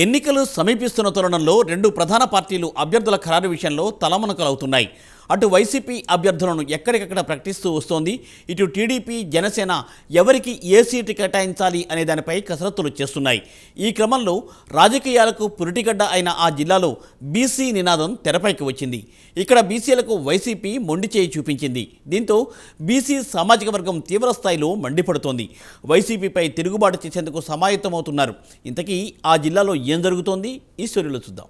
ఎన్నికలు సమీపిస్తున్న తరుణంలో రెండు ప్రధాన పార్టీలు అభ్యర్థుల ఖరారు విషయంలో తలమునకలవుతున్నాయి. అటు వైసీపీ అభ్యర్థులను ఎక్కడికక్కడ ప్రకటిస్తూ వస్తోంది. ఇటు టీడీపీ, జనసేన ఎవరికి ఏ సీటు కేటాయించాలి అనే దానిపై కసరత్తులు చేస్తున్నాయి. ఈ క్రమంలో రాజకీయాలకు పురిటిగడ్డ అయిన ఆ జిల్లాలో బీసీ నినాదం తెరపైకి వచ్చింది. ఇక్కడ బీసీలకు వైసీపీ మొండి చేయి చూపించింది. దీంతో బీసీ సామాజిక వర్గం తీవ్రస్థాయిలో మండిపడుతోంది. వైసీపీపై తిరుగుబాటు చేసేందుకు సమాయత్తమవుతున్నారు. ఇంతకీ ఆ జిల్లాలో ఏం జరుగుతోంది? ఈ స్టోరీలో చూద్దాం.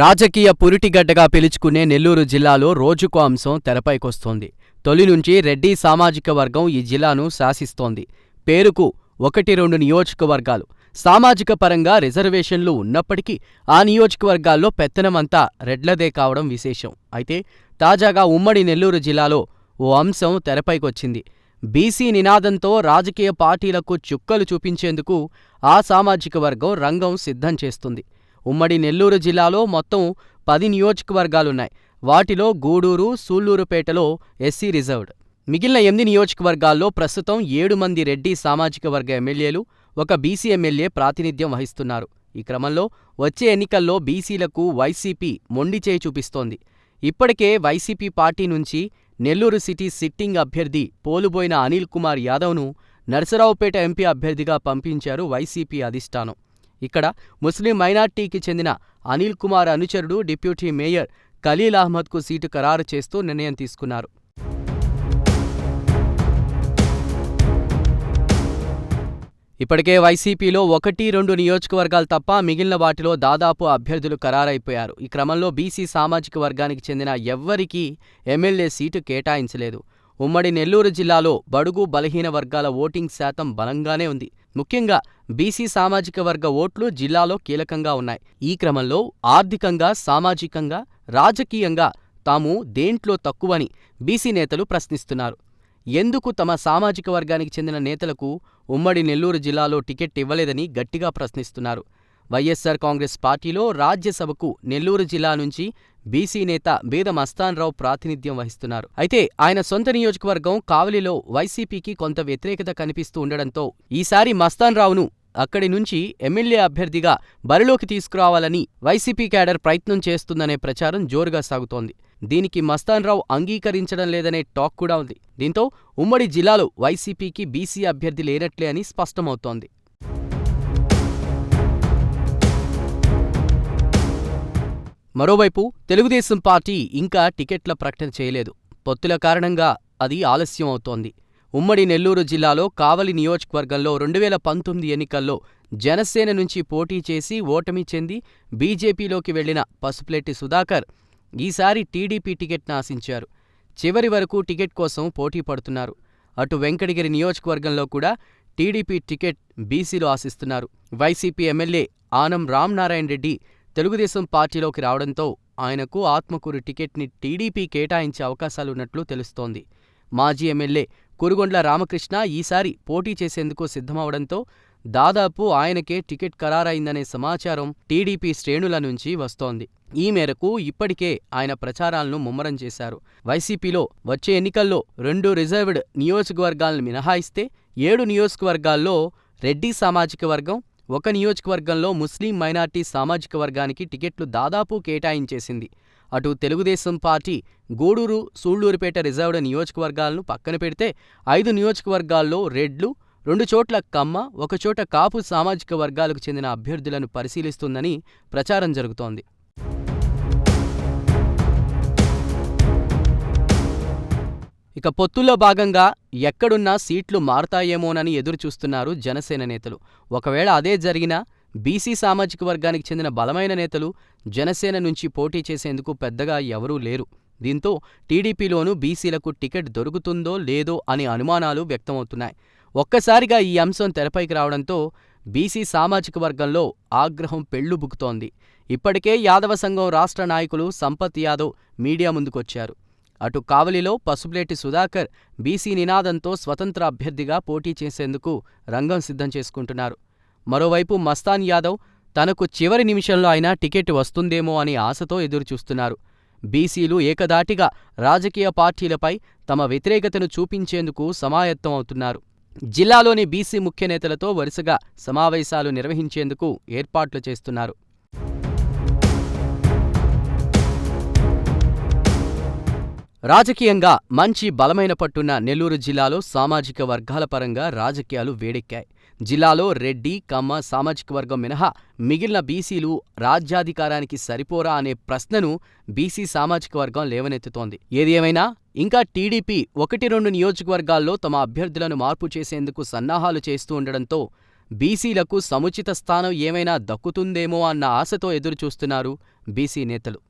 రాజకీయ పురిటిగడ్డగా పిలుచుకునే నెల్లూరు జిల్లాలో రోజుకో అంశం తెరపైకొస్తోంది. తొలి నుంచి రెడ్డి సామాజిక వర్గం ఈ జిల్లాను శాసిస్తోంది. పేరుకు 1-2 నియోజకవర్గాలు. సామాజిక పరంగా రిజర్వేషన్లు ఉన్నప్పటికీ ఆ నియోజకవర్గాల్లో పెత్తనమంతా రెడ్లదే కావడం విశేషం. అయితే తాజాగా ఉమ్మడి నెల్లూరు జిల్లాలో ఓ అంశం తెరపైకొచ్చింది. బీసీ నినాదంతో రాజకీయ పార్టీలకు చుక్కలు చూపించేందుకు ఆ సామాజిక వర్గం రంగం సిద్ధం చేస్తుంది. ఉమ్మడి నెల్లూరు జిల్లాలో మొత్తం 10 నియోజకవర్గాలున్నాయి. వాటిలో గూడూరు, సూళ్లూరుపేటలో ఎస్సీ రిజర్వ్డ్. మిగిలిన 8 నియోజకవర్గాల్లో ప్రస్తుతం 7 మంది రెడ్డి సామాజిక వర్గ ఎమ్మెల్యేలు, ఒక బీసీ ఎమ్మెల్యే ప్రాతినిధ్యం వహిస్తున్నారు. ఈ క్రమంలో వచ్చే ఎన్నికల్లో బీసీలకు వైసీపీ మొండిచేయి చూపిస్తోంది. ఇప్పటికే వైసీపీ పార్టీ నుంచి నెల్లూరు సిటీ సిట్టింగ్ అభ్యర్థి పోలుబోయిన అనిల్ కుమార్ యాదవ్ను నరసరావుపేట ఎంపీ అభ్యర్థిగా పంపించారు వైసీపీ అధిష్టానం. ఇక్కడ ముస్లిం మైనార్టీకి చెందిన అనిల్ కుమార్ అనుచరుడు డిప్యూటీ మేయర్ ఖలీల్ అహ్మద్కు సీటు ఖరారు చేస్తూ నిర్ణయం తీసుకున్నారు. ఇప్పటికే వైసీపీలో 1-2 నియోజకవర్గాలు తప్ప మిగిలిన వాటిలో దాదాపు అభ్యర్థులు ఖరారైపోయారు. ఈ క్రమంలో బీసీ సామాజిక వర్గానికి చెందిన ఎవ్వరికీ ఎమ్మెల్యే సీటు కేటాయించలేదు. ఉమ్మడి నెల్లూరు జిల్లాలో బడుగు బలహీన వర్గాల ఓటింగ్ శాతం బలంగానే ఉంది. ముఖ్యంగా బీసీ సామాజిక వర్గ ఓట్లు జిల్లాలో కీలకంగా ఉన్నాయి. ఈ క్రమంలో ఆర్థికంగా, సామాజికంగా, రాజకీయంగా తాము దేంట్లో తక్కువని బీసీ నేతలు ప్రశ్నిస్తున్నారు. ఎందుకు తమ సామాజిక వర్గానికి చెందిన నేతలకు ఉమ్మడి నెల్లూరు జిల్లాలో టికెట్ ఇవ్వలేదని గట్టిగా ప్రశ్నిస్తున్నారు. వైఎస్సార్ కాంగ్రెస్ పార్టీలో రాజ్యసభకు నెల్లూరు జిల్లా నుంచి బీసీ నేత బేద మస్తాన్రావు ప్రాతినిధ్యం వహిస్తున్నారు. అయితే ఆయన సొంత నియోజకవర్గం కావలిలో వైసీపీకి కొంత వ్యతిరేకత కనిపిస్తూ ఉండడంతో ఈసారి మస్తాన్రావును అక్కడి నుంచి ఎమ్మెల్యే అభ్యర్థిగా బరిలోకి తీసుకురావాలని వైసీపీ క్యాడర్ ప్రయత్నం చేస్తుందనే ప్రచారం జోరుగా సాగుతోంది. దీనికి మస్తాన్రావు అంగీకరించడం లేదనే టాక్ కూడా ఉంది. దీంతో ఉమ్మడి జిల్లాలో వైసీపీకి బీసీ అభ్యర్థి లేనట్లే అని స్పష్టమవుతోంది. మరోవైపు తెలుగుదేశం పార్టీ ఇంకా టికెట్ల ప్రకటన చేయలేదు. పొత్తుల కారణంగా అది ఆలస్యం అవుతోంది. ఉమ్మడి నెల్లూరు జిల్లాలో కావలి నియోజకవర్గంలో 2019 ఎన్నికల్లో జనసేన నుంచి పోటీ చేసి ఓటమి చెంది బీజేపీలోకి వెళ్లిన పసుపులెట్టి సుధాకర్ ఈసారి టీడీపీ టికెట్ను ఆశించారు. చివరి వరకు టికెట్ కోసం పోటీ పడుతున్నారు. అటు వెంకటగిరి నియోజకవర్గంలో కూడా టీడీపీ టికెట్ బీసీలు ఆశిస్తున్నారు. వైసీపీ ఎమ్మెల్యే ఆనం రామనారాయణ రెడ్డి తెలుగుదేశం పార్టీలోకి రావడంతో ఆయనకు ఆత్మకూరు టికెట్ని టీడీపీ కేటాయించే అవకాశాలున్నట్లు తెలుస్తోంది. మాజీ ఎమ్మెల్యే కురుగొండ్ల రామకృష్ణ ఈసారి పోటీ చేసేందుకు సిద్ధమవడంతో దాదాపు ఆయనకే టికెట్ ఖరారైందనే సమాచారం టీడీపీ శ్రేణుల నుంచి వస్తోంది. ఈ మేరకు ఇప్పటికే ఆయన ప్రచారాలను ముమ్మరం చేశారు. వైసీపీలో వచ్చే ఎన్నికల్లో 2 రిజర్వ్డ్ నియోజకవర్గాలను మినహాయిస్తే 7 నియోజకవర్గాల్లో రెడ్డి సామాజిక వర్గం, 1 నియోజకవర్గంలో ముస్లిం మైనార్టీ సామాజిక వర్గానికి టికెట్లు దాదాపు కేటాయించేసింది. అటు తెలుగుదేశం పార్టీ గూడూరు, సూళ్లూరుపేట రిజర్వ్డ్ నియోజకవర్గాలను పక్కన పెడితే 5 నియోజకవర్గాల్లో రెడ్లు, 2 చోట్ల కమ్మ, 1 చోట కాపు సామాజిక వర్గాలకు చెందిన అభ్యర్థులను పరిశీలిస్తుందని ప్రచారం జరుగుతోంది. ఇక పొత్తుల్లో భాగంగా ఎక్కడున్నా సీట్లు మారతాయేమోనని ఎదురుచూస్తున్నారు జనసేన నేతలు. ఒకవేళ అదే జరిగినా బీసీ సామాజిక వర్గానికి చెందిన బలమైన నేతలు జనసేన నుంచి పోటీ చేసేందుకు పెద్దగా ఎవరూ లేరు. దీంతో టీడీపీలోనూ బీసీలకు టికెట్ దొరుకుతుందో లేదో అనే అనుమానాలు వ్యక్తమవుతున్నాయి. ఒక్కసారిగా ఈ అంశం తెరపైకి రావడంతో బీసీ సామాజిక వర్గంలో ఆగ్రహం పెళ్లుబుకుతోంది. ఇప్పటికే యాదవ సంఘం రాష్ట్ర నాయకులు సంపత్ యాదవ్ మీడియా ముందుకొచ్చారు. అటు కావలిలో పసుపులేటి సుధాకర్ బీసీ నినాదంతో స్వతంత్ర అభ్యర్థిగా పోటీ చేసేందుకు రంగం సిద్ధం చేసుకుంటున్నారు. మరోవైపు మస్తాన్ యాదవ్ తనకు చివరి నిమిషంలో అయినా టికెట్ వస్తుందేమో అని ఆశతో ఎదురుచూస్తున్నారు. బీసీలు ఏకధాటిగా రాజకీయ పార్టీలపై తమ వ్యతిరేకతను చూపించేందుకు సమాయత్తమవుతున్నారు. జిల్లాలోని బీసీ ముఖ్య నేతలతో వరుసగా సమావేశాలు నిర్వహించేందుకు ఏర్పాట్లు చేస్తున్నారు. రాజకీయంగా మంచి బలమైన పట్టున్న నెల్లూరు జిల్లాలో సామాజిక వర్గాల పరంగా రాజకీయాలు వేడెక్కాయి. జిల్లాలో రెడ్డి, కమ్మ సామాజిక వర్గం మినహా మిగిలిన బీసీలు రాజ్యాధికారానికి సరిపోరా అనే ప్రశ్నను బీసీ సామాజిక వర్గం లేవనెత్తుతోంది. ఏది ఏమైనా ఇంకా టీడీపీ 1-2 నియోజకవర్గాల్లో తమ అభ్యర్థులను మార్పు చేసేందుకు సన్నాహాలు చేస్తూ ఉండడంతో బీసీలకు సముచిత స్థానం ఏమైనా దక్కుతుందేమో అన్న ఆశతో ఎదురుచూస్తున్నారు బీసీ నేతలు.